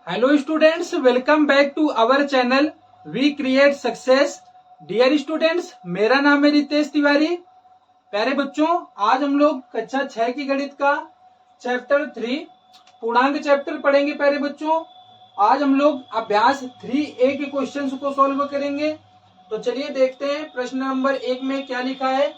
Hello students, welcome back to our channel we create success. Dear students, मेरा नाम है रितेश तिवारी। प्यारे बच्चों, आज हम लोग कक्षा 6 की गणित का चैप्टर 3 पूर्णांक चैप्टर पढ़ेंगे। प्यारे बच्चों, आज हम लोग अभ्यास 3A के क्वेश्चंस को सॉल्व करेंगे। तो चलिए देखते हैं प्रश्न नंबर 1 में क्या लिखा है।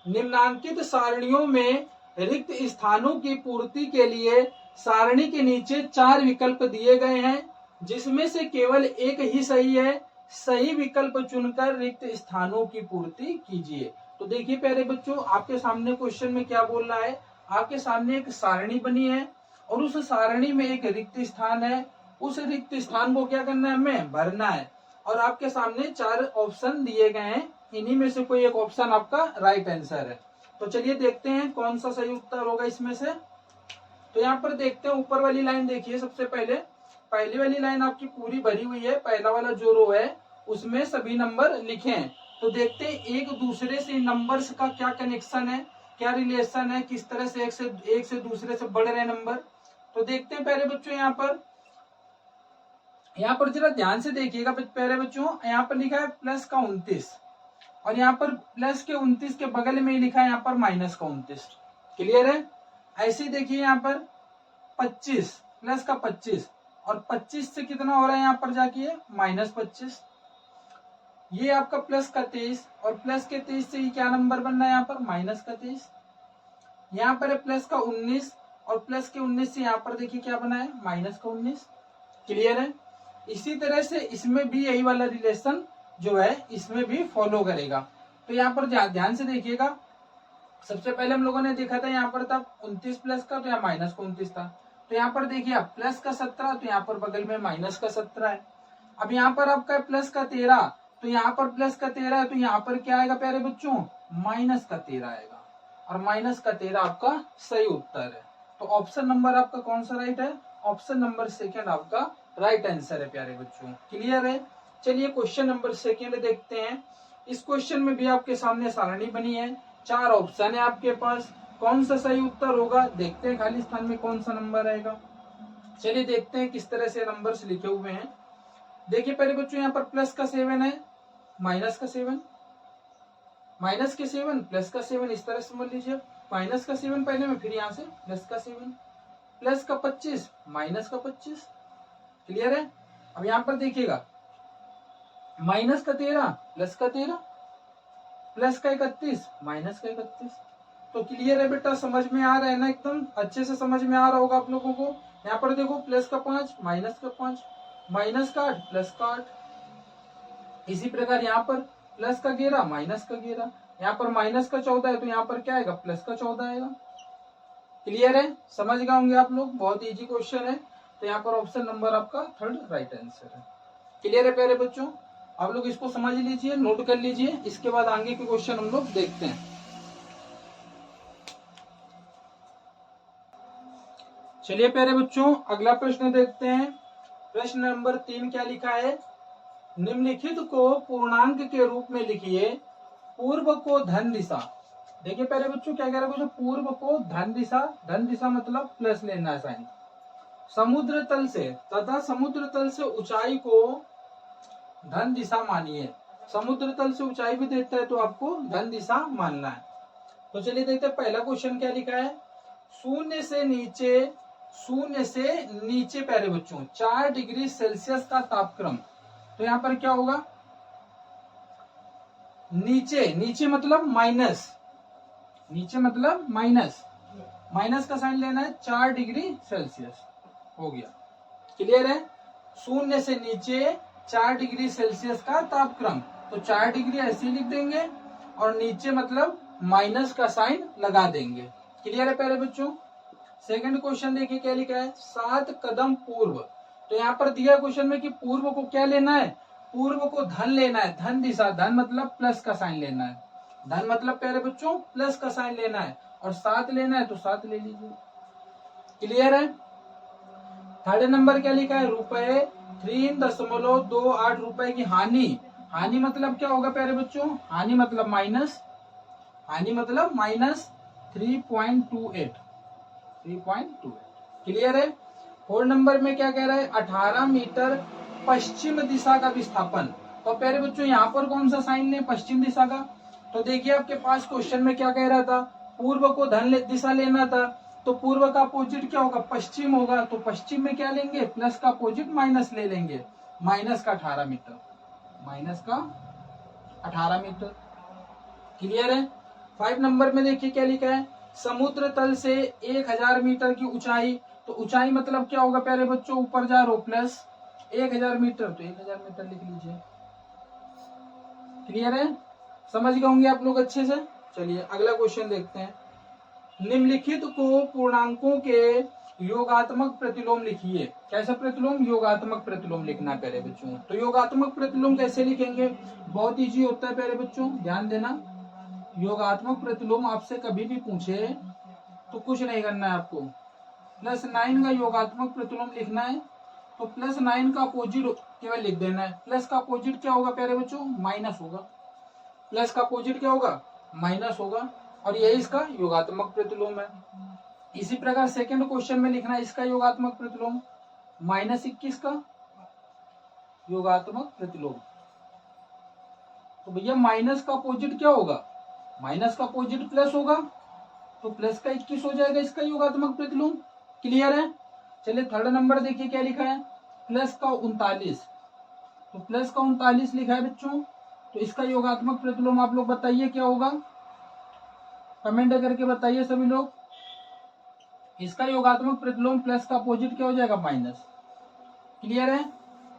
निम्नांकित सारणियों में रिक्त स्थानों की पूर्ति के लिए सारणी के नीचे 4 विकल्प दिए गए हैं, जिसमें से केवल एक ही सही है। सही विकल्प चुनकर रिक्त स्थानों की पूर्ति कीजिए। तो देखिए प्यारे बच्चों, आपके सामने क्वेश्चन में क्या बोल रहा है। आपके सामने एक सारणी बनी है और उस सारणी में एक रिक्त स्थान है। उस रिक्त स्थान को क्या करना है, हमें भरना है। और आपके सामने 4 ऑप्शन दिए गए हैं, इन्हीं में से कोई एक ऑप्शन आपका राइट आंसर है। तो चलिए देखते हैं कौन सा सही उत्तर होगा इसमें से। तो यहाँ पर देखते हैं, ऊपर वाली लाइन देखिए। सबसे पहली वाली लाइन आपकी पूरी भरी हुई है। पहला वाला जो रो है उसमें सभी नंबर लिखे हैं। तो देखते हैं एक दूसरे से नंबर्स का क्या कनेक्शन है, क्या रिलेशन है, किस तरह से एक से दूसरे से बढ़ रहे नंबर। तो देखते हैं प्यारे बच्चों, यहाँ पर जरा ध्यान से देखिएगा प्यारे बच्चों। यहाँ पर लिखा है प्लस का 29 और यहाँ पर प्लस के 29 के बगल में ही लिखा है यहाँ पर माइनस का 29। क्लियर है। ऐसे ही देखिए यहाँ पर 25 प्लस का 25 और 25 से कितना हो रहा है यहाँ पर जाके माइनस 25। ये आपका प्लस का 23 और प्लस के 23 से ये क्या नंबर बन रहा है यहाँ पर माइनस का 23। यहाँ पर है प्लस का 19 और प्लस के 19 से यहाँ पर देखिए क्या बना है माइनस का 19। क्लियर है। इसी तरह से इसमें भी यही वाला रिलेशन जो है इसमें भी फॉलो करेगा। तो यहाँ पर ध्यान से देखिएगा। सबसे पहले हम लोगों ने देखा था यहाँ पर था 29 प्लस का, तो यहाँ माइनस का 29 था। तो यहाँ पर देखिए प्लस का 17, तो यहाँ पर बगल में माइनस का 17 है। अब यहाँ पर आपका प्लस का 13, तो यहाँ पर प्लस का 13 है, तो यहाँ पर क्या आएगा प्यारे बच्चों माइनस का 13 आएगा। और माइनस का 13 आपका सही उत्तर है। तो ऑप्शन नंबर आपका कौन सा राइट है, ऑप्शन नंबर 2 आपका राइट आंसर है प्यारे बच्चों। क्लियर है। चलिए क्वेश्चन नंबर 2 देखते हैं। इस क्वेश्चन में भी आपके सामने सारणी बनी है, 4 ऑप्शन है आपके पास। कौन सा सही उत्तर होगा, देखते हैं खाली स्थान में कौन सा नंबर आएगा। चलिए देखते हैं किस तरह से नंबर्स लिखे हुए हैं। देखिए पहले बच्चों, यहाँ पर प्लस का 7 है, माइनस का 7, माइनस के 7, प्लस का 7, इस तरह समझ लीजिए। माइनस का 7 पहले में, फिर यहाँ से प्लस का 7, प्लस का 25, माइनस का 25। क्लियर है। अब यहाँ पर देखिएगा माइनस का 13, प्लस का 13, प्लस का 31, माइनस का 31। तो क्लियर है बेटा, समझ में आ रहा है ना, एकदम अच्छे से समझ में आ रहा होगा आप लोगों को। यहाँ पर देखो प्लस का 5, माइनस का 5, माइनस का 8, प्लस का 8। इसी प्रकार यहाँ पर प्लस का 11, माइनस का 11, यहाँ पर माइनस का 14 है, तो यहाँ पर क्या आएगा प्लस का 14 आएगा। क्लियर है, समझ गए होंगे आप लोग, बहुत इजी क्वेश्चन है। तो यहाँ पर ऑप्शन नंबर आपका 3rd राइट आंसर है। क्लियर है प्यारे बच्चों, आप लोग इसको समझ लीजिए, नोट कर लीजिए। इसके बाद आगे के क्वेश्चन हम लोग देखते हैं। चलिए प्यारे बच्चों, अगला प्रश्न देखते हैं। प्रश्न नंबर 3 क्या लिखा है। निम्नलिखित को पूर्णांक के रूप में लिखिए। पूर्व को धन दिशा। देखिए प्यारे बच्चों क्या कह रहे हैं, पूर्व को धन दिशा मतलब प्लस लेना है साइन। समुद्र तल से तथा समुद्र तल से ऊंचाई को धन दिशा मानिए। समुद्र तल से ऊंचाई भी देता है तो आपको धन दिशा मानना है। तो चलिए देखते हैं पहला क्वेश्चन क्या लिखा है। शून्य से नीचे प्यारे बच्चों 4 डिग्री सेल्सियस का तापक्रम। तो यहाँ पर क्या होगा, नीचे मतलब माइनस, नीचे मतलब माइनस का साइन लेना है। 4 डिग्री सेल्सियस हो गया। क्लियर है। शून्य से नीचे 4 डिग्री सेल्सियस का तापक्रम, तो 4 डिग्री ऐसे ही लिख देंगे और नीचे मतलब माइनस का साइन लगा देंगे। क्लियर है प्यारे बच्चों। सेकंड क्वेश्चन देखिए क्या लिखा है। 7 कदम पूर्व। तो यहाँ पर दिया क्वेश्चन में कि पूर्व को क्या लेना है, पूर्व को धन लेना है। धन दिशा, धन मतलब प्लस का साइन लेना है। धन मतलब प्यारे बच्चों प्लस का साइन लेना है और 7 लेना है तो 7 ले लीजिए। क्लियर है। थर्ड नंबर क्या लिखा है, रुपए 3.28 रुपए की हानि मतलब क्या होगा प्यारे बच्चों, हानि मतलब माइनस 3.28। क्लियर है। 4 नंबर में क्या कह रहा है, 18 मीटर पश्चिम दिशा का विस्थापन। तो प्यारे बच्चों यहाँ पर कौन सा साइन लें, पश्चिम दिशा का। तो देखिए आपके पास क्वेश्चन में क्या कह रहा था, पूर्व को धन दिशा लेना था, तो पूर्व का अपोजिट क्या होगा, पश्चिम होगा। तो पश्चिम में क्या लेंगे, प्लस का अपोजिट माइनस ले लेंगे, माइनस का 18 मीटर, माइनस का 18 मीटर। क्लियर है। 5 नंबर में देखिए क्या लिखा है, समुद्र तल से 1000 मीटर की ऊंचाई। तो ऊंचाई मतलब क्या होगा प्यारे बच्चों, ऊपर जा रहे हो प्लस 1000 मीटर, तो 1000 मीटर लिख लीजिए। क्लियर है, समझ गए होंगे आप लोग अच्छे से। चलिए अगला क्वेश्चन देखते हैं। निम्नलिखित को पूर्णांकों के योगात्मक प्रतिलोम लिखिए। कैसा प्रतिलोम, योगात्मक प्रतिलोम लिखना है प्यारे बच्चों। तो योगात्मक प्रतिलोम कैसे लिखेंगे, बहुत इजी होता है प्यारे बच्चों, ध्यान देना। योगात्मक प्रतिलोम आपसे कभी भी पूछे तो कुछ नहीं करना है आपको, +9 का योगात्मक प्रतिलोम लिखना है। तो +9 का अपोजिट केवल लिख देना है। प्लस का अपोजिट क्या होगा प्यारे बच्चों, माइनस होगा। प्लस का अपोजिट क्या होगा, माइनस होगा, और यही इसका योगात्मक प्रतिलोम है। इसी प्रकार सेकंड क्वेश्चन में लिखना है इसका योगात्मक प्रतिलोम, -21 का योगात्मक प्रतिलोम। तो भैया माइनस का अपोजिट क्या होगा, माइनस का अपोजिट प्लस होगा, तो प्लस का 21 हो जाएगा इसका योगात्मक प्रतिलोम। क्लियर है। चलिए थर्ड नंबर देखिए क्या लिखा है, प्लस का 39। तो प्लस का 39 लिखा है बच्चों, तो इसका योगात्मक प्रतिलोम आप लोग बताइए क्या होगा, कमेंट करके बताइए सभी लोग। इसका योगात्मक प्रतिलोम प्लस का अपोजिट क्या हो जाएगा, माइनस। क्लियर है।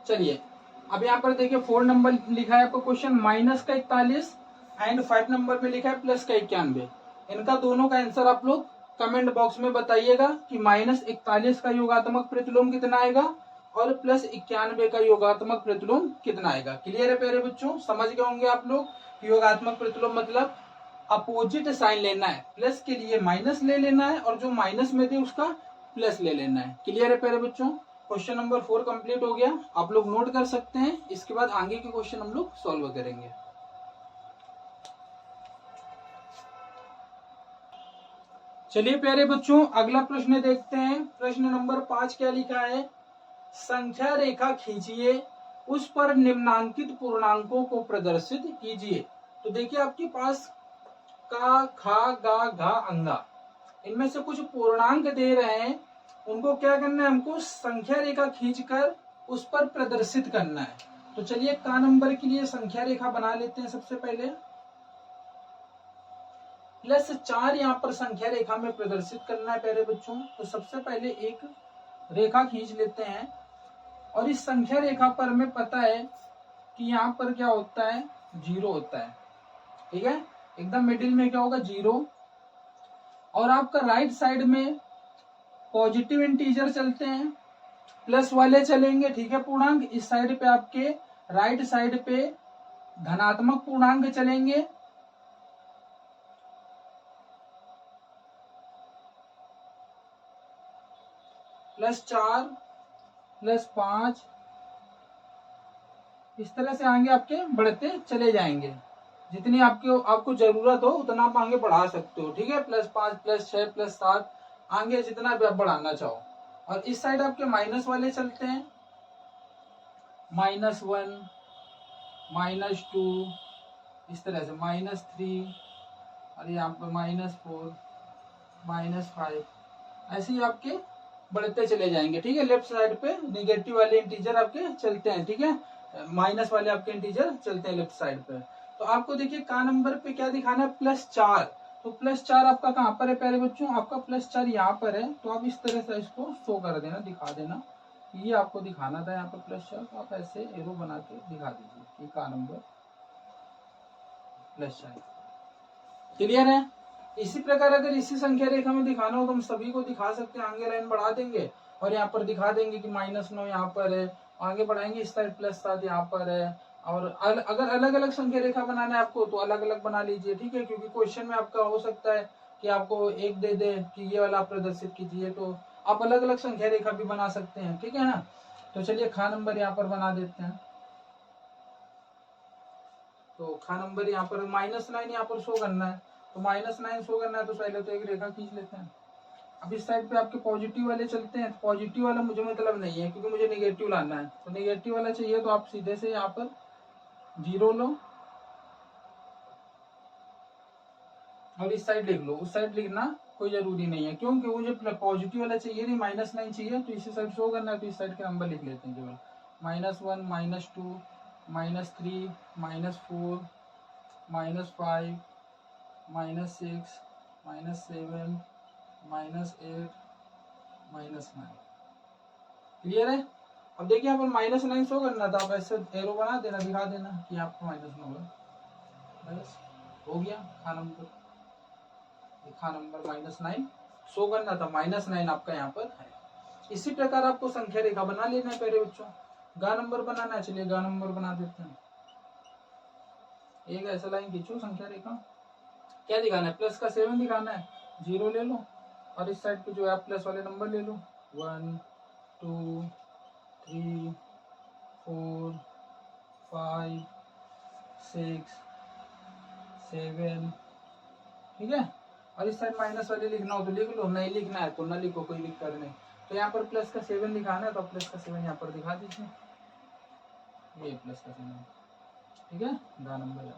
चलिए अब यहाँ पर देखिए 4 नंबर लिखा है आपको क्वेश्चन, माइनस का 41 एंड 5 नंबर पे लिखा है प्लस का 91। इनका दोनों का आंसर आप लोग कमेंट बॉक्स में बताइएगा कि -41 का योगात्मक प्रतिलोम कितना आएगा और +91 का योगात्मक प्रतिलोम कितना आएगा। क्लियर है प्यारे बच्चों, समझ गए होंगे आप लोग। योगात्मक प्रतिलोम मतलब अपोजिट साइन लेना है, प्लस के लिए माइनस ले लेना है और जो माइनस में थे उसका प्लस ले लेना है। क्लियर है प्यारे बच्चों। क्वेश्चन नंबर 4 कंप्लीट हो गया, आप लोग नोट कर सकते हैं। इसके बाद आगे के क्वेश्चन हम लोग सॉल्व करेंगे। चलिए प्यारे बच्चों अगला प्रश्न देखते हैं। प्रश्न नंबर 5 क्या लिखा है, संख्या रेखा खींचिए, उस पर निम्नांकित पूर्णांकों को प्रदर्शित कीजिए। तो देखिए आपके पास का, खा, गा, घा, अंगा, इनमें से कुछ पूर्णांक दे रहे हैं, उनको क्या करना है, हमको संख्या रेखा खींचकर उस पर प्रदर्शित करना है। तो चलिए का नंबर के लिए संख्या रेखा बना लेते हैं। सबसे पहले +4 यहाँ पर संख्या रेखा में प्रदर्शित करना है प्यारे बच्चों। तो सबसे पहले एक रेखा खींच लेते हैं, और इस संख्या रेखा पर हमें पता है कि यहाँ पर क्या होता है, 0 होता है। ठीक है, एकदम मिडिल में क्या होगा, 0। और आपका राइट साइड में पॉजिटिव इंटीजर चलते हैं, प्लस वाले चलेंगे। ठीक है, पूर्णांक इस साइड पे आपके राइट साइड पे धनात्मक पूर्णांक चलेंगे। +4, +5, इस तरह से आगे आपके बढ़ते चले जाएंगे। जितनी आपको जरूरत हो उतना आप आगे बढ़ा सकते हो। ठीक है, +5, +6, +7, आगे जितना भी आप बढ़ाना चाहो। और इस साइड आपके माइनस वाले चलते हैं, -1, -2, इस तरह से -3, और यहाँ पर -4, -5, ऐसे ही आपके बढ़ते चले जाएंगे। ठीक है, लेफ्ट साइड पे निगेटिव वाले इंटीजर आपके चलते हैं। ठीक है, माइनस वाले आपके इंटीजर चलते हैं लेफ्ट साइड पे। तो आपको देखिए का नंबर पे क्या दिखाना है, +4। तो +4 आपका कहाँ पर है प्यारे बच्चों, आपका +4 यहाँ पर है। तो आप इस तरह से इसको शो कर देना, दिखा देना, ये आपको दिखाना था यहाँ पर +4। तो आप ऐसे एरो बना के दिखा दीजिए कि का नंबर +4। क्लियर है। इसी प्रकार अगर इसी संख्या रेखा में दिखाना हो तो हम सभी को दिखा सकते हैं, आगे लाइन बढ़ा देंगे और यहाँ पर दिखा देंगे कि -9 यहाँ पर है, आगे बढ़ाएंगे इस साइड +7 यहाँ पर है। और अगर अलग अलग संख्या रेखा बनाना है आपको तो अलग अलग बना लीजिए। ठीक है, क्योंकि क्वेश्चन में आपका हो सकता है कि आपको एक दे दे कि ये वाला प्रदर्शित कीजिए, तो आप अलग अलग संख्या रेखा भी बना सकते हैं। ठीक है ना। तो चलिए खा नंबर यहाँ पर बना देते हैं। तो खा नंबर यहाँ पर -9 यहाँ पर शो करना है। तो -9 शो करना है तो पहले तो एक रेखा खींच लेते हैं। अब इस साइड पे आपके पॉजिटिव वाले चलते हैं, पॉजिटिव वाला मुझे मतलब नहीं है क्योंकि मुझे नेगेटिव लाना है, तो नेगेटिव वाला चाहिए तो आप सीधे से यहाँ पर 0 लो और इस साइड लिख लो, उस साइड लिखना कोई जरूरी नहीं है, क्योंकि मुझे पॉजिटिव वाला चाहिए नहीं, -9 चाहिए, तो इसी साइड शो करना है, तो इस साइड के नंबर लिख लेते हैं केवल -1 -2 -3 -4 -5 -6 -7 -8 -9। क्लियर है? अब देखिए यहाँ पर -9 शो करना था, आप ऐसे एरो बना देना, दिखा देना कि आपको -9 होगा, बस हो गया। खा नंबर -9 शो करना था, -9 आपका यहाँ पर है। इसी प्रकार आपको संख्या रेखा बना लेना है प्यारे बच्चों। गा नंबर बनाना है, चलिए गा नंबर बना देते हैं। एक ऐसा लाइन खींचो संख्या रेखा, क्या दिखाना है, प्लस का 7 दिखाना है, 0 ले लो और इस साइड पे जो है प्लस वाले नंबर ले लो, 1 2 3 4 5 6 7, ठीक है। और इस साइड माइनस वाले लिखना हो तो लिख लो, नहीं लिखना है तो ना लिखो, कोई दिक्कत नहीं। तो यहाँ पर प्लस का 7 दिखाना है, तो प्लस का 7 यहाँ पर दिखा दीजिए, ये प्लस का 7, ठीक है। गा नंबर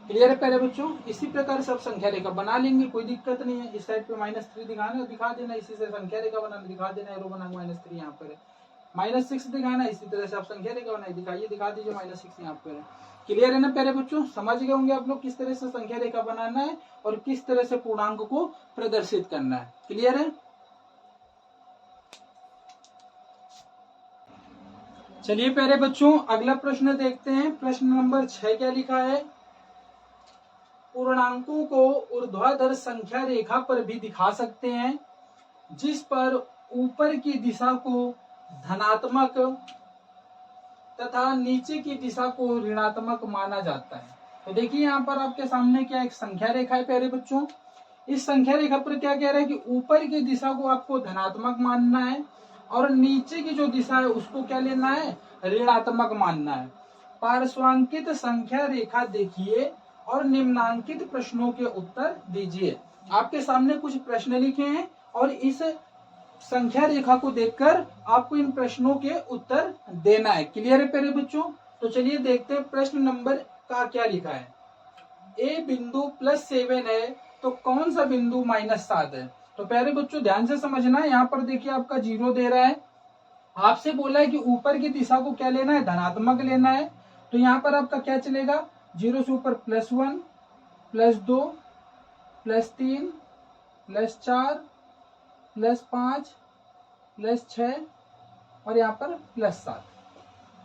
क्लियर है पहले बच्चों? इसी प्रकार सब संख्या रेखा बना लेंगे, कोई दिक्कत नहीं है। इस साइड पे -3 दिखाना है, दिखा देना, इसी से संख्या रेखा बनाना, दिखा देना, एरो बना -3 यहाँ पर है। -6 दिखाना है, इसी तरह से आप संख्या रेखा बनाइए, दिखाइए, दिखा दीजिए -6 यहाँ पर है। क्लियर है ना प्यारे बच्चों? समझ गए होंगे आप लोग किस तरह से संख्या रेखा बनाना है और किस तरह से पूर्णांक को प्रदर्शित करना है। क्लियर है? चलिए प्यारे बच्चों अगला प्रश्न देखते हैं। प्रश्न नंबर 6 क्या लिखा है, पूर्णांकों को ऊर्ध्वाधर संख्या रेखा पर भी दिखा सकते हैं जिस पर ऊपर की दिशा को धनात्मक तथा नीचे की दिशा को ऋणात्मक माना जाता है। तो देखिए यहाँ पर आपके सामने क्या एक संख्या रेखा है प्यारे बच्चों। इस संख्या रेखा पर क्या कह रहा है कि ऊपर की दिशा को आपको धनात्मक मानना है और नीचे की जो दिशा है उसको क्या लेना है, ऋणात्मक मानना है। पार्श्वांकित संख्या रेखा देखिए और निम्नांकित प्रश्नों के उत्तर दीजिए। आपके सामने कुछ प्रश्न लिखे हैं और इस संख्या रेखा को देखकर आपको इन प्रश्नों के उत्तर देना है। क्लियर है प्यारे बच्चों? तो चलिए देखते हैं प्रश्न नंबर का क्या लिखा है। ए बिंदु +7 है तो कौन सा बिंदु -7 है। तो प्यारे बच्चों ध्यान से समझना है, यहाँ पर देखिए आपका 0 दे रहा है, आपसे बोला है कि ऊपर की दिशा को क्या लेना है, धनात्मक लेना है। तो यहाँ पर आपका क्या चलेगा, 0 से ऊपर +1 +2 +3 +4 +5 +6 और यहाँ पर +7,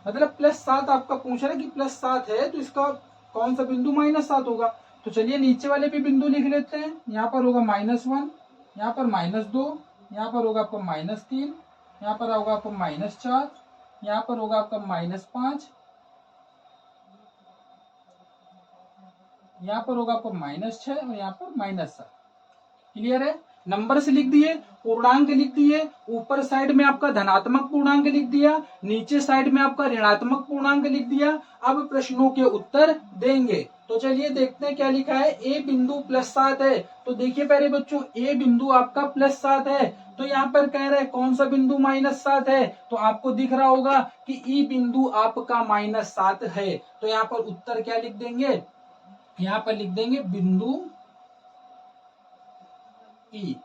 मतलब +7 आपका पूछ रहा है कि +7 है तो इसका कौन सा बिंदु -7 होगा। तो चलिए नीचे वाले भी बिंदु लिख लेते हैं। यहाँ पर होगा -1, यहाँ पर -2, यहाँ पर होगा आपका -3, यहाँ पर होगा आपका -4, यहाँ पर होगा आपका -5, यहाँ पर होगा आपका -6 और यहाँ पर -7। क्लियर है? नंबर से लिख दिए, पूर्णांक लिख दिए, ऊपर साइड में आपका धनात्मक पूर्णांक लिख दिया, नीचे साइड में आपका ऋणात्मक पूर्णांक लिख दिया। अब प्रश्नों के उत्तर देंगे। तो चलिए देखते हैं क्या लिखा है। ए बिंदु +7 है, तो देखिए प्यारे बच्चों ए बिंदु आपका +7 है, तो यहाँ पर कह रहा है कौन सा बिंदु -7 है, तो आपको दिख रहा होगा कि ई बिंदु आपका -7 है। तो यहाँ पर उत्तर क्या लिख देंगे, यहाँ पर लिख देंगे बिंदु ई,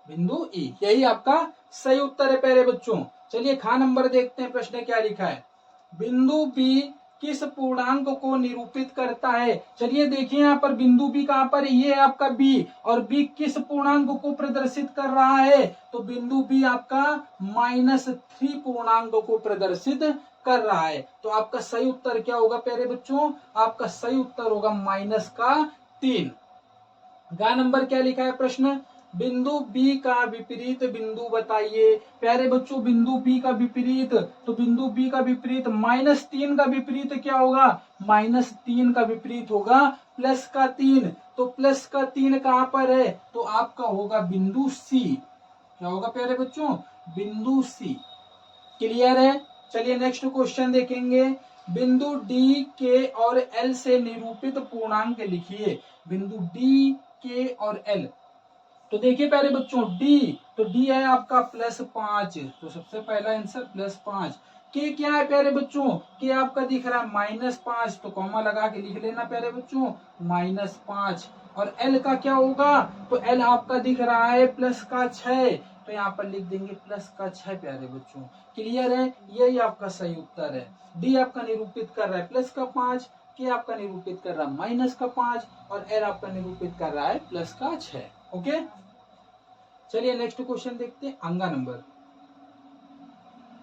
बिंदु ई, यही आपका सही उत्तर है प्यारे बच्चों। चलिए खा नंबर देखते हैं, प्रश्न क्या लिखा है। बिंदु बी किस पूर्णांक को निरूपित करता है। चलिए देखिए यहाँ पर बिंदु बी कहाँ पर, ये है आपका बी, और बी किस पूर्णांक को प्रदर्शित कर रहा है, तो बिंदु बी आपका -3 पूर्णांक को प्रदर्शित कर रहा है। तो आपका सही उत्तर क्या होगा प्यारे बच्चों, आपका सही उत्तर होगा -3। गा नंबर क्या लिखा है प्रश्न, बिंदु बी का विपरीत बिंदु बताइए। प्यारे बच्चों बिंदु बी का विपरीत, तो बिंदु बी का विपरीत -3 का विपरीत क्या होगा, -3 का विपरीत होगा +3। तो +3 कहाँ पर है, तो आपका होगा बिंदु सी। क्या होगा प्यारे बच्चों, बिंदु सी। क्लियर है? चलिए नेक्स्ट क्वेश्चन देखेंगे। बिंदु डी के और एल से निरूपित पूर्णांक लिखिए। बिंदु डी के और एल, तो देखिए प्यारे बच्चों डी, तो डी है आपका +5, तो सबसे पहला आंसर +5। के क्या है प्यारे बच्चों, के आपका दिख रहा है -5, तो कॉमा लगा के लिख लेना प्यारे बच्चों -5। और एल का क्या होगा, तो एल आपका दिख रहा है +6, तो यहाँ पर लिख देंगे +6 प्यारे बच्चों। क्लियर है, यही आपका सही उत्तर है। डी आपका निरूपित कर रहा है +5, के आपका निरूपित कर रहा है -5 और एल आपका निरूपित कर रहा है +6। ओके, चलिए नेक्स्ट क्वेश्चन देखते हैं। अंगा नंबर,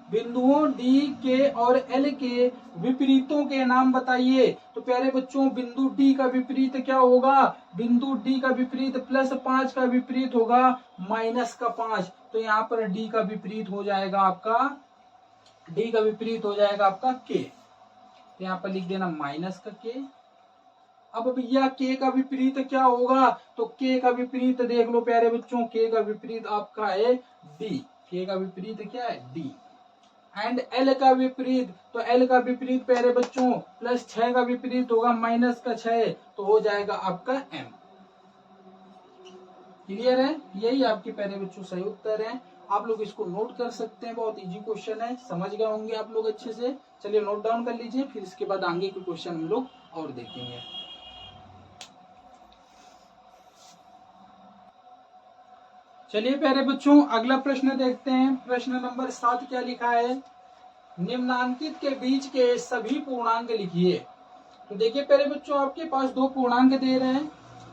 बिंदुओं डी के और एल के विपरीतों के नाम बताइए। तो प्यारे बच्चों बिंदु डी का विपरीत क्या होगा, बिंदु डी का विपरीत +5 का विपरीत होगा -5, तो यहाँ पर डी का विपरीत हो जाएगा आपका, डी का विपरीत हो जाएगा आपका के, तो यहाँ पर लिख देना -के। अब भैया के का विपरीत क्या होगा, तो के का विपरीत देख लो प्यारे बच्चों, के का विपरीत आपका है डी, के का विपरीत क्या है डी। एंड एल का विपरीत, तो एल का विपरीत प्यारे बच्चों +6 का विपरीत होगा -6, तो हो जाएगा आपका एम। क्लियर है, यही आपके प्यारे बच्चों सही उत्तर है। आप लोग इसको नोट कर सकते हैं, बहुत इजी क्वेश्चन है, समझ गए होंगे आप लोग अच्छे से। चलिए नोट डाउन कर लीजिए, फिर इसके बाद आगे के क्वेश्चन हम लोग और देखेंगे। चलिए प्यारे बच्चों अगला प्रश्न देखते हैं। प्रश्न नंबर 7 क्या लिखा है, निम्नांकित के बीच के सभी पूर्णांक लिखिए। तो देखिए प्यारे बच्चों आपके पास 2 पूर्णांक दे रहे हैं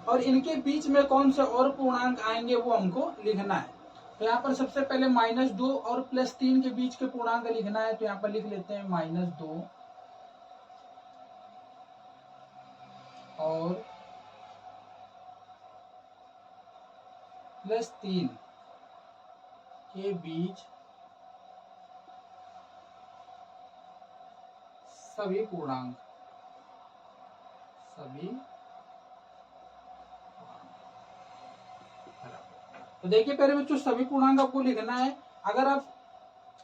और इनके बीच में कौन से और पूर्णांक आएंगे वो हमको लिखना है। तो यहाँ पर सबसे पहले -2 और +3 के बीच के पूर्णांक लिखना है, तो यहाँ पर लिख लेते हैं -2 और +3 के बीच सभी पूर्णांक, सभी। तो देखिए प्यारे बच्चों सभी पूर्णांक आपको लिखना है। अगर आप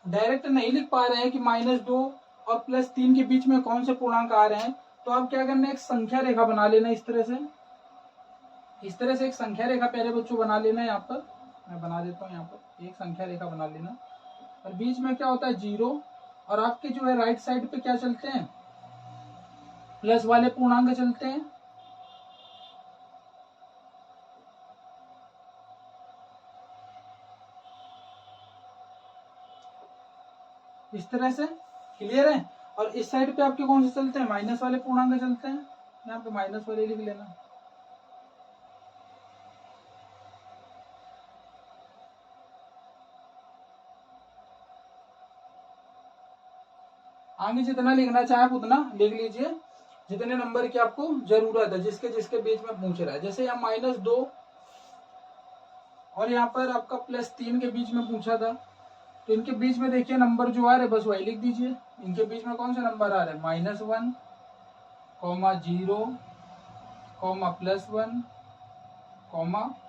डायरेक्ट नहीं लिख पा रहे हैं कि -2 और +3 के बीच में कौन से पूर्णांक आ रहे हैं, तो आप क्या करना है, एक संख्या रेखा बना लेना इस तरह से, इस तरह से एक संख्या रेखा प्यारे बच्चों बना लेना। यहाँ पर मैं बना देता हूँ, यहाँ पर एक संख्या रेखा बना लेना और बीच में क्या होता है 0, और आपके जो है राइट साइड पे क्या चलते हैं, प्लस वाले पूर्णांक चलते हैं। इस तरह से, क्लियर है। और इस साइड पे आपके कौन से चलते हैं, माइनस वाले पूर्णांक चलते हैं, यहाँ पे माइनस वाले लिख लेना। आगे जितना लिखना चाहे आप उतना लिख लीजिए, जितने नंबर की आपको जरूरत है, जिसके जिसके बीच में पूछ रहा है। जैसे यहाँ -2 और यहाँ पर आपका +3 के बीच में पूछा था, तो इनके बीच में देखिए नंबर जो आ रहे बस वही लिख दीजिए। इनके बीच में कौन से नंबर आ रहे हैं, -1, -0, +1,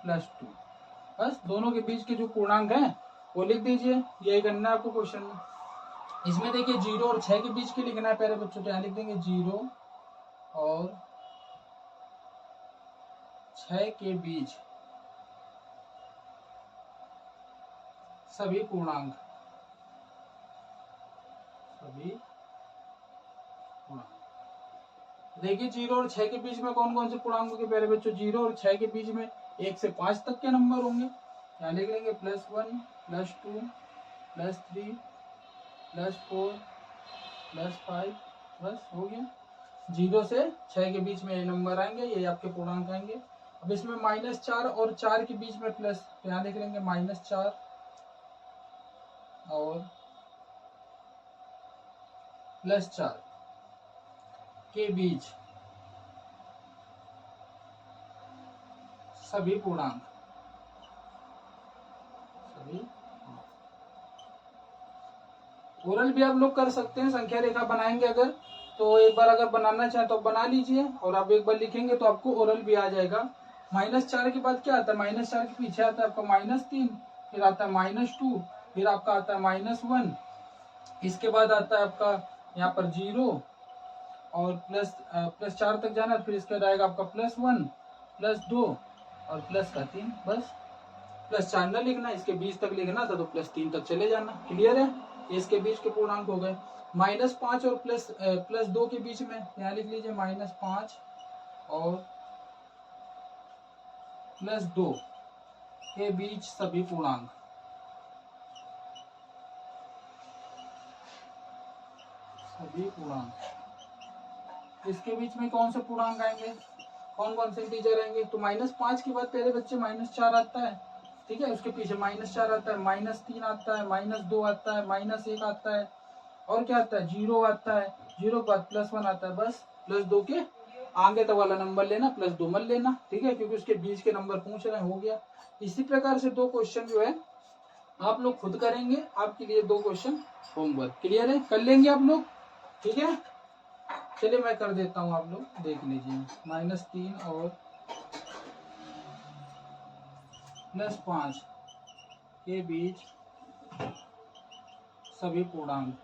+2, बस दोनों के बीच के जो पूर्णांक हैं वो लिख दीजिए। यही करना है आपको क्वेश्चन में। इसमें देखिए 0 और 6 के बीच के लिखना है प्यारे बच्चों, तो यहाँ लिख देंगे 0 और 6 के बीच सभी पूर्णांक, सभी पूर्णांक। देखिए 0 और 6 के बीच में कौन कौन से पूर्णांक होंगे प्यारे बच्चों, 0 और 6 के बीच में 1 से 5 तक के नंबर होंगे। यहाँ लिख लेंगे +1, +2, +3, +4, +5, बस हो गया। 0 से 6 के बीच में ये नंबर आएंगे, ये आपके पूर्णांक आएंगे। अब इसमें -4 और 4 के बीच में प्लस, तो यहाँ लिख लेंगे -4 और +4 के बीच सभी पूर्णांक, सभी। ओरल भी आप लोग कर सकते हैं, संख्या रेखा बनाएंगे अगर, तो एक बार अगर बनाना चाहे तो बना लीजिए, और आप एक बार लिखेंगे तो आपको ओरल भी आ जाएगा। -4 के बाद क्या आता है, -4 के पीछे आता है आपका -3, फिर आता है -2, फिर आपका आता है -1, इसके बाद आता है आपका यहाँ पर 0 और +4 तक जाना, फिर इसके बाद आएगा आपका +1, +2 और +3, बस +4 न लिखना, इसके बीच तक लिखना था तो +3 तक चले जाना। क्लियर है, इसके बीच के पूर्णांक हो गए। -5 और +2 के बीच में यहाँ लिख लीजिए -5 और +2 के बीच सभी पूर्णांक। सभी पूर्णांक इसके बीच में कौन से पूर्णांक आएंगे, कौन कौन से इंटीजर आएंगे? तो -5 के बाद पहले बच्चे -4 आता है, ठीक है, उसके पीछे -4 आता है, -3 आता है, -2 आता है, -1 आता है, और क्या आता है? 0 आता है, 0 के बाद +1 आता है। बस +2 के आगे तक वाला नंबर लेना, +2 मत लेना, ठीक है, क्योंकि उसके बीच के नंबर पूछ रहे हैं। हो गया। इसी प्रकार से 2 क्वेश्चन जो है आप लोग खुद करेंगे, आपके लिए 2 क्वेश्चन होमवर्क। क्लियर है, कर लेंगे आप लोग, ठीक है। चलिए मैं कर देता हूं, आप लोग देख लीजिए। -3 और +5 के बीच सभी पूर्णांक।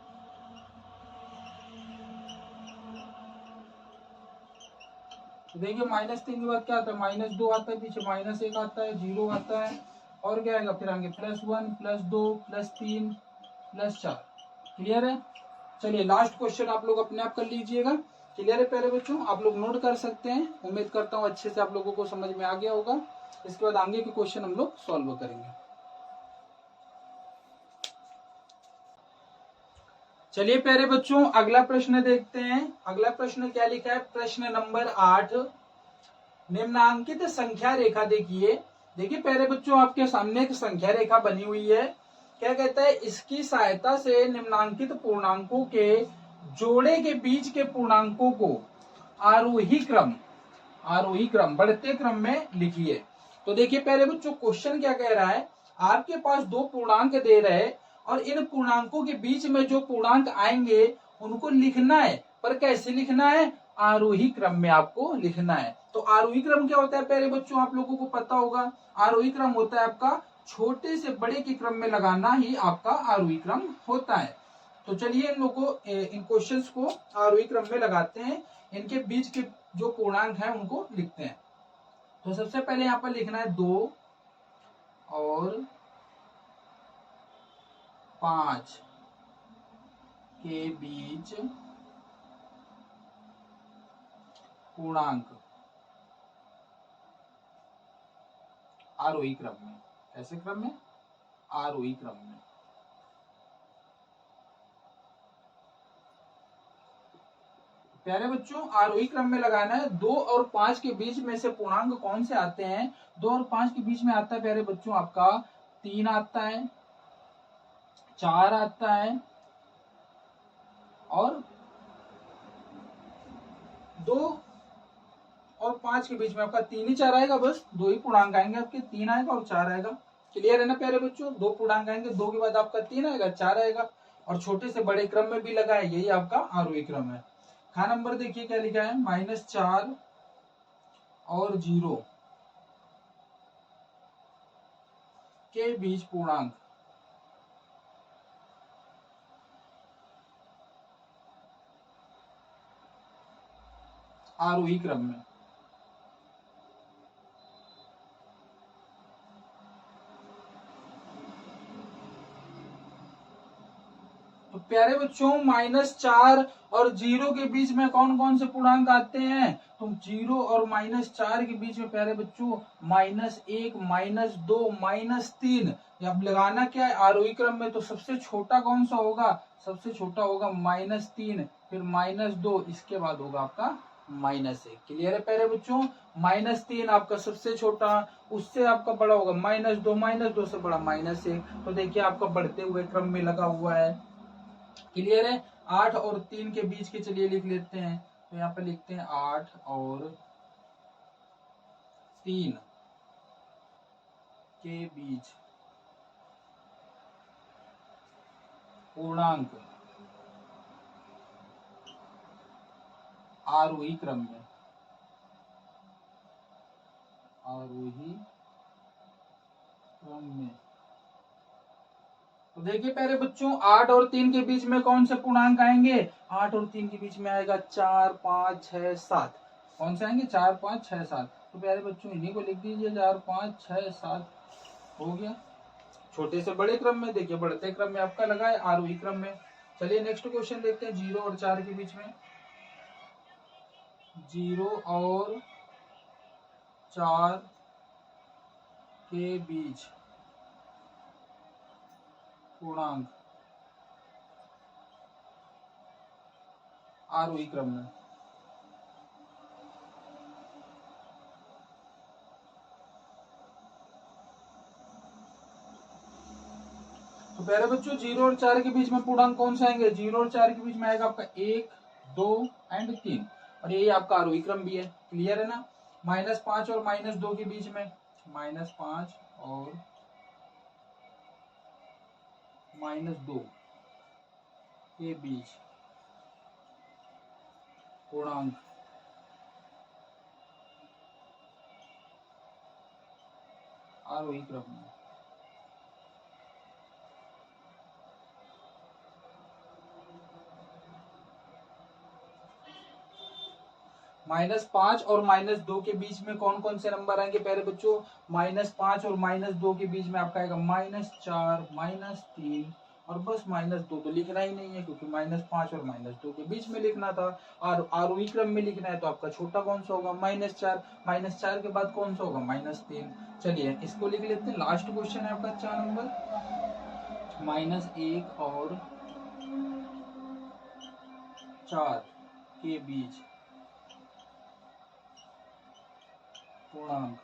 तो देखिए -3 के बाद क्या आता है? -2 आता है, पीछे -1 आता है, 0 आता है, और क्या आएगा फिर आगे? +1 +2 +3 +4। क्लियर है। चलिए लास्ट क्वेश्चन आप लोग अपने आप कर लीजिएगा। क्लियर है प्यारे बच्चों, आप लोग नोट कर सकते हैं। उम्मीद करता हूँ अच्छे से आप लोगों को समझ में आ गया होगा। इसके बाद आगे के क्वेश्चन हम लोग सॉल्व करेंगे। चलिए प्यारे बच्चों अगला प्रश्न देखते हैं। अगला प्रश्न क्या लिखा है? प्रश्न नंबर 8, निम्नांकित संख्या रेखा। देखिए प्यारे बच्चों, आपके सामने एक संख्या रेखा बनी हुई है। क्या कहता है? इसकी सहायता से निम्नांकित पूर्णांकों के जोड़े के बीच के पूर्णांकों को आरोही क्रम बढ़ते क्रम में लिखिए। तो देखिए प्यारे बच्चों, क्वेश्चन क्या कह रहा है? आपके पास 2 पूर्णांक दे रहे और इन पूर्णांकों के बीच में जो पूर्णांक आएंगे उनको लिखना है। पर कैसे लिखना है? आरोही क्रम में आपको लिखना है। तो आरोही क्रम क्या होता है प्यारे बच्चों? आप लोगों को पता होगा। आरोही क्रम होता है आपका छोटे से बड़े के क्रम में लगाना ही आपका आरोही क्रम होता है। तो चलिए इन क्वेश्चंस को आरोही क्रम में लगाते हैं। इनके बीच के जो पूर्णांक हैं उनको लिखते हैं। तो सबसे पहले यहाँ पर लिखना है 2 और 5 के बीच पूर्णांक आरोही क्रम में। कैसे क्रम में? आरोही क्रम में। प्यारे बच्चों, आरोही क्रम में लगाना है। 2 और 5 के बीच में से पूर्णांक कौन से आते हैं? 2 और 5 के बीच में आता है प्यारे बच्चों आपका 3 आता है, 4 आता है, और 2 और 5 के बीच में आपका 3 ही 4 आएगा। बस 2 ही पूर्णांक आएंगे आपके, 3 आएगा और 4 आएगा। क्लियर है ना प्यारे बच्चों? 2 पूर्णांक आएंगे, 2 के बाद आपका 3 आएगा, 4 आएगा, और छोटे से बड़े क्रम में भी लगा है। यही आपका आरोही क्रम है। खा नंबर देखिए क्या लिखा है? -4 और 0 के बीच पूर्णांक आरोही क्रम में। तो प्यारे बच्चों, -4 और 0 के बीच में कौन कौन से पूर्णांक आते हैं? तो 0 और -4 के बीच में प्यारे बच्चों -1 -2 -3। अब लगाना क्या है आरोही क्रम में? तो सबसे छोटा कौन सा होगा? सबसे छोटा होगा -3, फिर -2, इसके बाद होगा आपका -1। क्लियर है प्यारे बच्चों? -3 आपका सबसे छोटा, उससे आपका बड़ा होगा -2 से बड़ा -1। तो देखिए आपका बढ़ते हुए क्रम में लगा हुआ है। क्लियर है? 8 और 3 के बीच के चलिए लिख लेते हैं। तो यहाँ पे लिखते हैं 8 और 3 के बीच पूर्णांक आरोही क्रम में। आरोही क्रम में। तो देखिए प्यारे बच्चों, 8 और 3 के बीच में कौन से पूर्णांक आएंगे? 8 और 3 के बीच में आएगा 4 5 6 7। कौन से आएंगे? 4 5 6 7। तो प्यारे बच्चों इन्हीं को लिख दीजिए, 4 5 6 7। हो गया। छोटे से बड़े क्रम में, देखिए बढ़ते क्रम में आपका लगा है, आरोही क्रम में। चलिए नेक्स्ट क्वेश्चन देखते हैं। 0 और 4 के बीच में, 0 और 4 के बीच पूर्णांक आरोही क्रम में। तो प्यारे बच्चों 0 और 4 के बीच में पूर्णांक कौन से आएंगे? 0 और 4 के बीच में आएगा आपका 1, 2 एंड 3, और यही आपका आरोही क्रम भी है। क्लियर है ना? -5 और -2 के बीच में, -5 और -2 के बीच पूर्णांक आरोही क्रम में। -5 और -2 के बीच में कौन कौन से नंबर आएंगे प्यारे बच्चों? -5 और -2 के बीच में आपका आएगा -4, -3 और बस -2। तो लिखना ही नहीं है, क्योंकि -5 और -2 के बीच में लिखना था, और आरोही क्रम में लिखना है। तो आपका छोटा कौन सा होगा? -4। -4 के बाद कौन सा होगा? -3। चलिए इसको लिख लेते हैं। लास्ट क्वेश्चन है आपका 4 नंबर। -1 और 4 के बीच पूर्णांक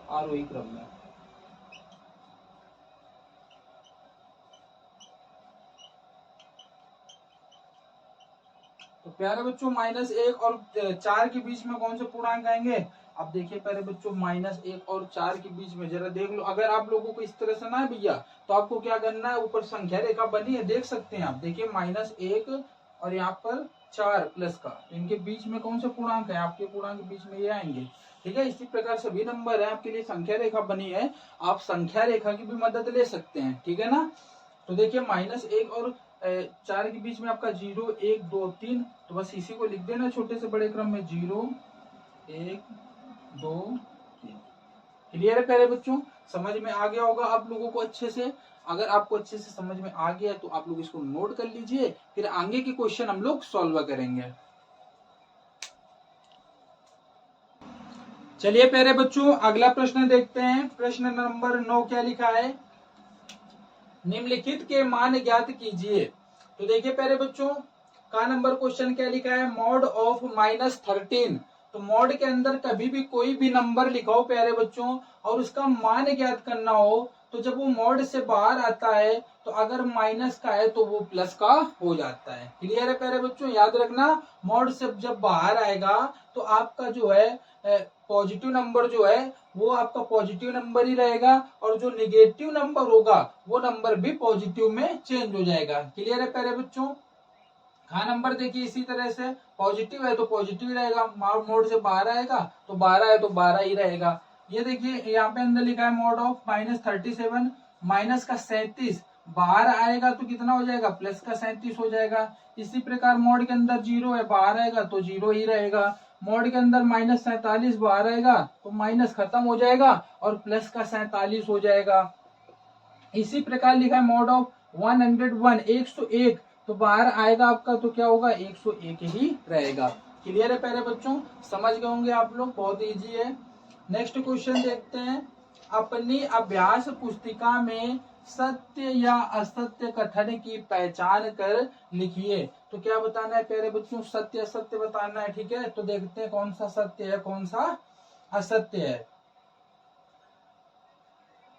आरोही क्रम में। तो प्यारे बच्चों -1 और 4 के बीच में कौन से पूर्णांक आएंगे? अब देखिए प्यारे बच्चों, -1 और 4 के बीच में जरा देख लो। अगर आप लोगों को इस तरह से ना है भैया, तो आपको क्या करना है, ऊपर संख्या रेखा बनी है, देख सकते हैं आप। देखिए -1 और यहाँ पर 4 प्लस का, इनके बीच में कौन सा पूर्णांक है? आपके पूर्णांक के बीच में ये आएंगे। ठीक है, इसी प्रकार सभी नंबर है आपके लिए संख्या रेखा बनी है, आप संख्या रेखा की भी मदद ले सकते हैं। ठीक है ना? तो देखिए -1 और 4 के बीच में आपका 0, 1, 2, 3, तो बस इसी को लिख देना छोटे से बड़े क्रम में, 0, 1, 2, 3। क्लियर है प्यारे बच्चों? समझ में आ गया होगा आप लोगों को अच्छे से। अगर आपको अच्छे से समझ में आ गया तो आप लोग इसको नोट कर लीजिए, फिर आगे के क्वेश्चन हम लोग सॉल्व करेंगे। चलिए प्यारे बच्चों अगला प्रश्न देखते हैं। प्रश्न नंबर 9 क्या लिखा है? निम्नलिखित के मान ज्ञात कीजिए। तो देखिए प्यारे बच्चों, का नंबर क्वेश्चन क्या लिखा है? Mod of -13। तो मॉड के अंदर कभी भी कोई भी नंबर लिखा हो प्यारे बच्चों, और उसका मान ज्ञात करना हो, तो जब वो मॉड से बाहर आता है, तो अगर माइनस का है तो वो प्लस का हो जाता है। क्लियर है प्यारे बच्चों? याद रखना, मॉड से जब बाहर आएगा तो आपका जो है पॉजिटिव नंबर जो है वो आपका पॉजिटिव नंबर ही रहेगा, और जो निगेटिव नंबर होगा वो नंबर भी पॉजिटिव में चेंज हो जाएगा। क्लियर है प्यारे बच्चों? हाँ, नंबर देखिए इसी तरह से, पॉजिटिव है तो पॉजिटिव रहेगा, मोड से बाहर आएगा तो 12 है तो 12 ही रहेगा। ये देखिए यहाँ पे अंदर लिखा है मोड ऑफ -37, माइनस का 37, बाहर आएगा तो कितना हो जाएगा? प्लस का 37 हो जाएगा। इसी प्रकार मोड के अंदर 0 है, बाहर आएगा तो 0 ही रहेगा। मोड के अंदर -47, बाहर आएगा तो माइनस खत्म हो जाएगा और प्लस का 47 हो जाएगा। इसी प्रकार लिखा है मोड ऑफ 101, 101, तो बाहर आएगा आपका तो क्या होगा? 101 ही रहेगा। क्लियर है प्यारे बच्चों? समझ गए होंगे आप लोग, बहुत इजी है। नेक्स्ट क्वेश्चन देखते हैं। अपनी अभ्यास पुस्तिका में सत्य या असत्य कथन की पहचान कर लिखिए। तो क्या बताना है प्यारे बच्चों? सत्य असत्य बताना है। ठीक है, तो देखते हैं कौन सा सत्य है कौन सा असत्य है।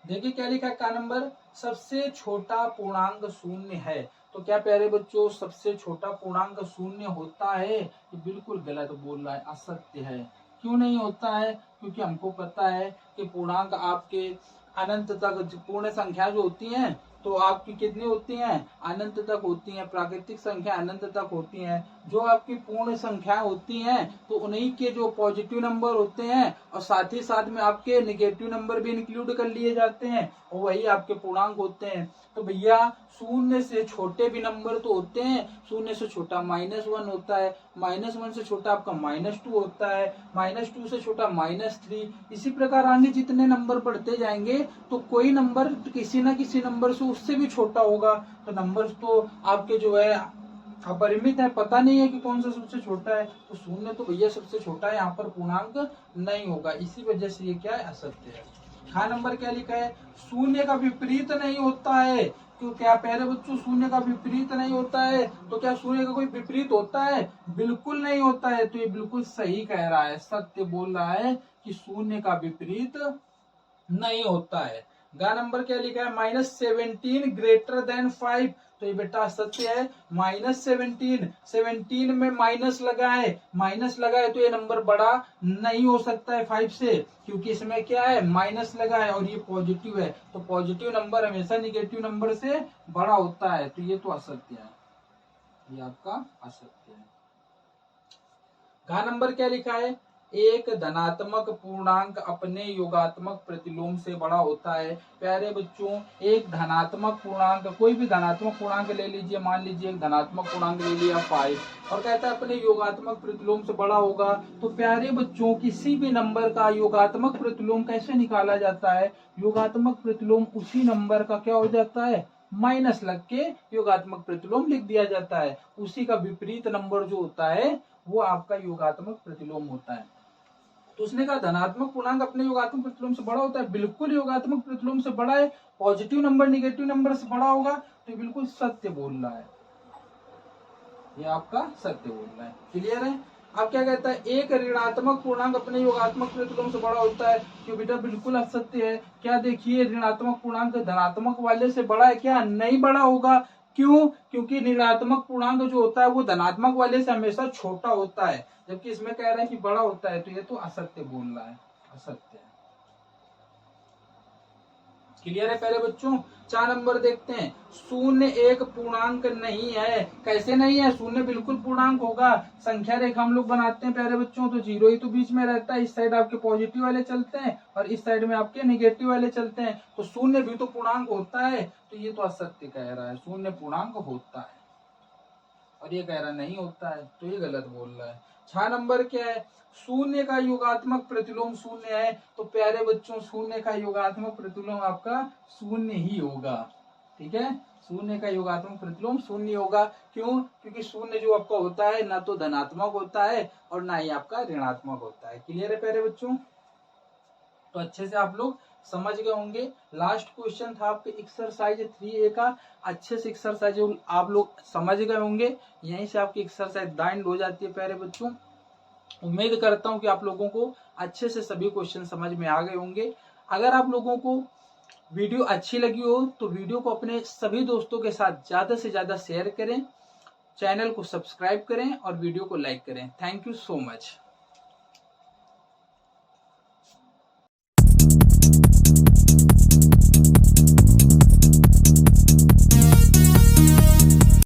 देखिए क्या लिखा है का नंबर? सबसे छोटा पूर्णांक शून्य है। तो क्या प्यारे बच्चों सबसे छोटा पूर्णांक शून्य होता है? ये बिल्कुल गलत बोल रहा है, असत्य है। क्यों नहीं होता है? क्योंकि हमको पता है कि पूर्णांक आपके अनंत तक पूर्ण संख्या जो होती हैं तो आपकी कितनी होती हैं, अनंत तक होती हैं। प्राकृतिक संख्या अनंत तक होती हैं। जो आपकी पूर्ण संख्या होती हैं तो उन्हीं के जो पॉजिटिव नंबर होते हैं और साथ ही साथ में आपके निगेटिव नंबर भी इंक्लूड कर लिए जाते हैं और वही आपके पूर्णांक होते हैं। तो भैया शून्य से छोटे भी नंबर तो होते हैं। शून्य से छोटा -1 होता है, -1 से छोटा आपका -2 होता है, -2 से छोटा -3। इसी प्रकार आगे जितने नंबर बढ़ते जाएंगे तो कोई नंबर किसी ना किसी नंबर से उससे भी छोटा होगा। तो नंबर तो आपके जो है अपरिमित है, पता नहीं है कि कौन सा सबसे छोटा है। तो शून्य तो भैया सबसे छोटा है, यहाँ पर पूर्णांक नहीं होगा। इसी वजह से ये क्या है, असत्य है। हाँ नंबर क्या लिखा है, शून्य का विपरीत नहीं होता है। क्यों, क्या प्यारे बच्चों शून्य का विपरीत नहीं होता है? तो क्या शून्य का कोई विपरीत होता है? बिल्कुल नहीं होता है। तो ये बिल्कुल सही कह रहा है, सत्य बोल रहा है कि शून्य का विपरीत नहीं होता है। गा नंबर क्या लिखा है, -17 ग्रेटर देन 5। तो ये बेटा सत्य है। -17 में माइनस लगा है, तो ये नंबर बड़ा नहीं हो सकता है 5 से, क्योंकि इसमें क्या है, माइनस लगा है और ये पॉजिटिव है। तो पॉजिटिव नंबर हमेशा निगेटिव नंबर से बड़ा होता है। तो ये तो असत्य है, ये आपका असत्य है। गा नंबर क्या लिखा है, एक धनात्मक पूर्णांक अपने योगात्मक प्रतिलोम से बड़ा होता है। प्यारे बच्चों, एक धनात्मक पूर्णांक, कोई भी धनात्मक पूर्णांक ले लीजिए, मान लीजिए एक धनात्मक पूर्णांक ले लिया 5 और कहता है अपने योगात्मक प्रतिलोम से बड़ा होगा। तो प्यारे बच्चों, किसी भी नंबर का योगात्मक प्रतिलोम कैसे निकाला जाता है? योगात्मक प्रतिलोम उसी नंबर का क्या हो जाता है, माइनस लग के योगात्मक प्रतिलोम लिख दिया जाता है। उसी का विपरीत नंबर जो होता है वो आपका योगात्मक प्रतिलोम होता है। तो उसने कहा धनात्मक पूर्णांक अपने योगात्मक प्रतिलोम से बड़ा होता है। बिल्कुल योगात्मक प्रतिलोम से बड़ा है। पॉजिटिव नंबर निगेटिव नंबर से बड़ा होगा। तो बिल्कुल सत्य बोल रहा है, ये आपका सत्य बोल रहा है। क्लियर है? अब क्या कहता है, एक ऋणात्मक पूर्णांक अपने योगात्मक प्रतिलोम से बड़ा होता है। क्यों बेटा, बिल्कुल असत्य है। क्या देखिए, ऋणात्मक पूर्णांक धनात्मक वाले से बड़ा है क्या? नहीं बड़ा होगा। क्यों? क्योंकि ऋणात्मक पूर्णांक जो होता है वो धनात्मक वाले से हमेशा छोटा होता है, जबकि इसमें कह रहा है कि बड़ा होता है। तो ये तो असत्य बोल रहा है, असत्य है। क्लियर है प्यारे बच्चों? 4 नंबर देखते हैं, शून्य एक पूर्णांक नहीं है। कैसे नहीं है? शून्य बिल्कुल पूर्णांक होगा। संख्या रेखा हम लोग बनाते हैं प्यारे बच्चों, तो 0 ही तो बीच में रहता है। इस साइड आपके पॉजिटिव वाले चलते हैं और इस साइड में आपके निगेटिव वाले चलते हैं। तो शून्य भी तो पूर्णांक होता है। तो ये तो असत्य कह रहा है, शून्य पूर्णांक होता है और ये कह रहा नहीं होता है। तो ये गलत बोल रहा है। 6 नंबर क्या है, शून्य का योगात्मक प्रतिलोम शून्य है। तो प्यारे बच्चों, शून्य का योगात्मक प्रतिलोम आपका शून्य ही होगा। ठीक है, शून्य का योगात्मक प्रतिलोम शून्य होगा। क्यों? क्योंकि शून्य जो आपका होता है ना तो धनात्मक होता है और ना ही आपका ऋणात्मक होता है। क्लियर है प्यारे बच्चों? तो अच्छे से आप लोग समझ गए होंगे। लास्ट क्वेश्चन था आपके एक्सरसाइज 3A का। अच्छे से एक्सरसाइज आप लोग समझ गए होंगे। यहीं से आपकी एक्सरसाइज बाइंड हो जाती है प्यारे बच्चों। उम्मीद करता हूं कि आप लोगों को अच्छे से सभी क्वेश्चन समझ में आ गए होंगे। अगर आप लोगों को वीडियो अच्छी लगी हो तो वीडियो को अपने सभी दोस्तों के साथ ज्यादा से ज्यादा शेयर करें, चैनल को सब्सक्राइब करें और वीडियो को लाइक करें। Thank you so much.